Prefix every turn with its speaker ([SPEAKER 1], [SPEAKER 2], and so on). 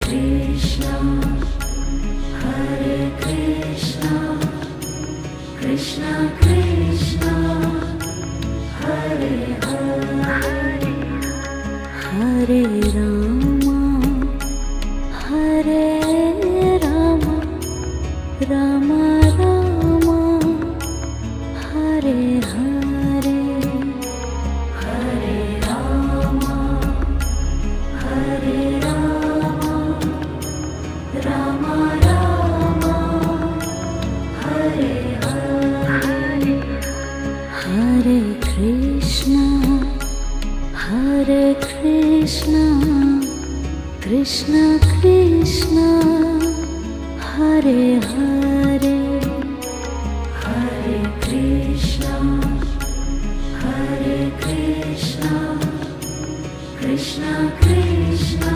[SPEAKER 1] Krishna, Hare Krishna, Krishna Krishna, Hare Hare, Hare Rama, Hare Rama, Rama Rama, Hare Hare, Hare Rama, Hare Rama, Rama Rama, Hare Hare, Hare Krishna, Hare Krishna, Krishna Krishna, Hare Hare, Hare Krishna, Hare Krishna, Krishna Krishna,